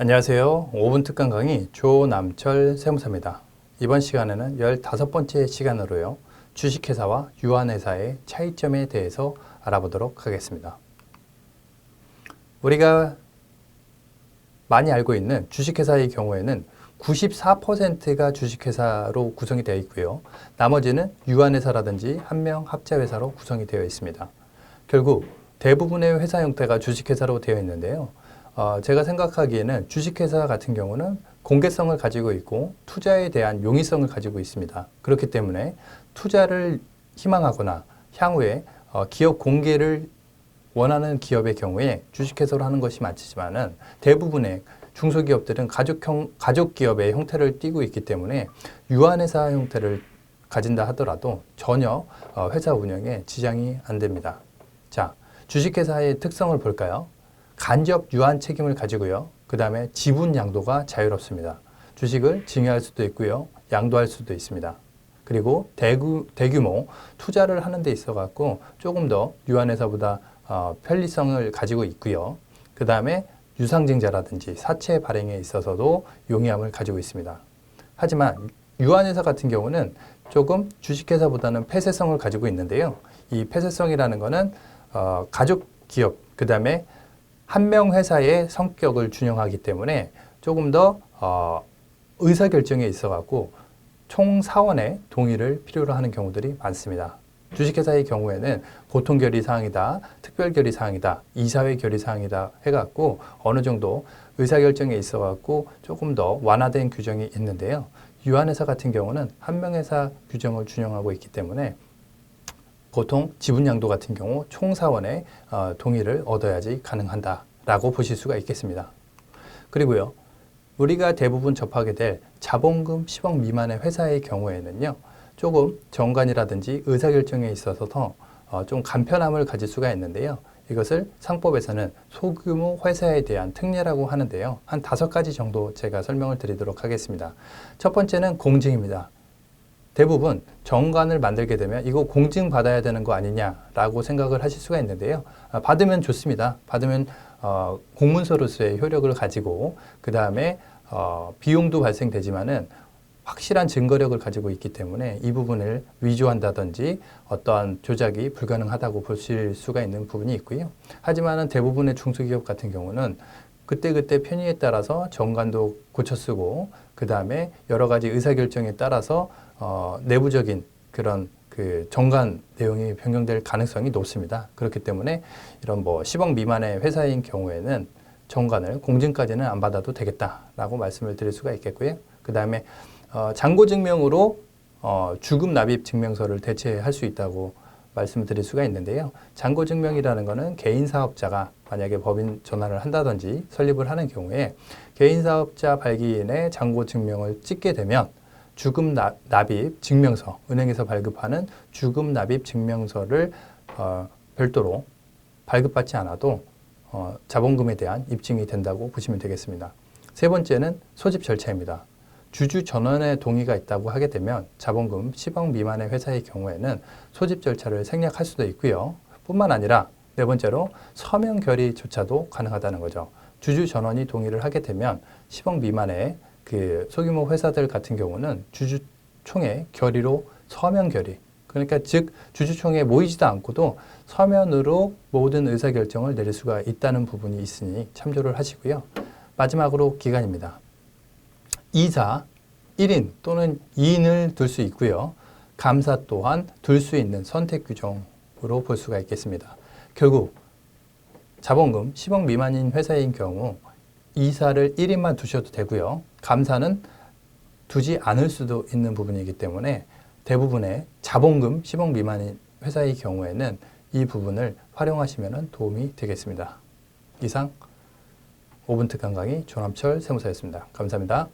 안녕하세요. 5분 특강 강의 조남철 세무사입니다. 이번 시간에는 15번째 시간으로요. 주식회사와 유한회사의 차이점에 대해서 알아보도록 하겠습니다. 우리가 많이 알고 있는 주식회사의 경우에는 94%가 주식회사로 구성이 되어 있고요. 나머지는 유한회사라든지 한명합자회사로 구성이 되어 있습니다. 결국 대부분의 회사 형태가 주식회사로 되어 있는데요. 제가 생각하기에는 주식회사 같은 경우는 공개성을 가지고 있고 투자에 대한 용이성을 가지고 있습니다. 그렇기 때문에 투자를 희망하거나 향후에 기업 공개를 원하는 기업의 경우에 주식회사로 하는 것이 맞지만은 대부분의 중소기업들은 가족 기업의 형태를 띠고 있기 때문에 유한회사 형태를 가진다 하더라도 전혀 회사 운영에 지장이 안 됩니다. 자, 주식회사의 특성을 볼까요? 간접 유한 책임을 가지고요. 그 다음에 지분 양도가 자유롭습니다. 주식을 증여할 수도 있고요. 양도할 수도 있습니다. 그리고 대규모 투자를 하는 데 있어 갖고 조금 더 유한회사보다 편리성을 가지고 있고요. 그 다음에 유상증자라든지 사채 발행에 있어서도 용이함을 가지고 있습니다. 하지만 유한회사 같은 경우는 조금 주식회사보다는 폐쇄성을 가지고 있는데요. 이 폐쇄성이라는 것은 가족 기업, 그 다음에 한명 회사의 성격을 준용하기 때문에 조금 더 의사결정에 있어 갖고 총사원의 동의를 필요로 하는 경우들이 많습니다. 주식회사의 경우에는 보통결의사항이다, 특별결의사항이다, 이사회 결의사항이다 해갖고 어느 정도 의사결정에 있어 갖고 조금 더 완화된 규정이 있는데요. 유한회사 같은 경우는 한명회사 규정을 준용하고 있기 때문에 보통 지분양도 같은 경우 총사원의 동의를 얻어야지 가능한다라고 보실 수가 있겠습니다. 그리고요, 우리가 대부분 접하게 될 자본금 10억 미만의 회사의 경우에는요, 조금 정관이라든지 의사결정에 있어서 좀 간편함을 가질 수가 있는데요. 이것을 상법에서는 소규모 회사에 대한 특례라고 하는데요. 한 5가지 정도 제가 설명을 드리도록 하겠습니다. 첫 번째는 공증입니다. 대부분 정관을 만들게 되면 이거 공증받아야 되는 거 아니냐라고 생각을 하실 수가 있는데요. 받으면 좋습니다. 받으면 공문서로서의 효력을 가지고 그 다음에 비용도 발생되지만은 확실한 증거력을 가지고 있기 때문에 이 부분을 위조한다든지 어떠한 조작이 불가능하다고 보실 수가 있는 부분이 있고요. 하지만은 대부분의 중소기업 같은 경우는 그때그때 편의에 따라서 정관도 고쳐 쓰고 그 다음에 여러 가지 의사결정에 따라서 내부적인 그런 그 정관 내용이 변경될 가능성이 높습니다. 그렇기 때문에 이런 10억 미만의 회사인 경우에는 정관을 공증까지는 안 받아도 되겠다라고 말씀을 드릴 수가 있겠고요. 그 다음에 잔고증명으로 주금 납입 증명서를 대체할 수 있다고 말씀을 드릴 수가 있는데요. 잔고증명이라는 것은 개인 사업자가 만약에 법인 전환을 한다든지 설립을 하는 경우에 개인 사업자 발기인의 잔고증명을 찍게 되면 주금 납입 증명서, 은행에서 발급하는 주금 납입 증명서를 별도로 발급받지 않아도 자본금에 대한 입증이 된다고 보시면 되겠습니다. 세 번째는 소집 절차입니다. 주주 전원의 동의가 있다고 하게 되면 자본금 10억 미만의 회사의 경우에는 소집 절차를 생략할 수도 있고요. 뿐만 아니라 네 번째로 서명 결의조차도 가능하다는 거죠. 주주 전원이 동의를 하게 되면 10억 미만의 그 소규모 회사들 같은 경우는 주주총회 결의로 서명 결의, 그러니까 즉 주주총회에 모이지도 않고도 서면으로 모든 의사결정을 내릴 수가 있다는 부분이 있으니 참조를 하시고요. 마지막으로 기간입니다. 이사 1인 또는 2인을 둘 수 있고요. 감사 또한 둘 수 있는 선택 규정으로 볼 수가 있겠습니다. 결국 자본금 10억 미만인 회사인 경우 이사를 1인만 두셔도 되고요. 감사는 두지 않을 수도 있는 부분이기 때문에 대부분의 자본금 10억 미만인 회사의 경우에는 이 부분을 활용하시면 도움이 되겠습니다. 이상 5분 특강 강의 조남철 세무사였습니다. 감사합니다.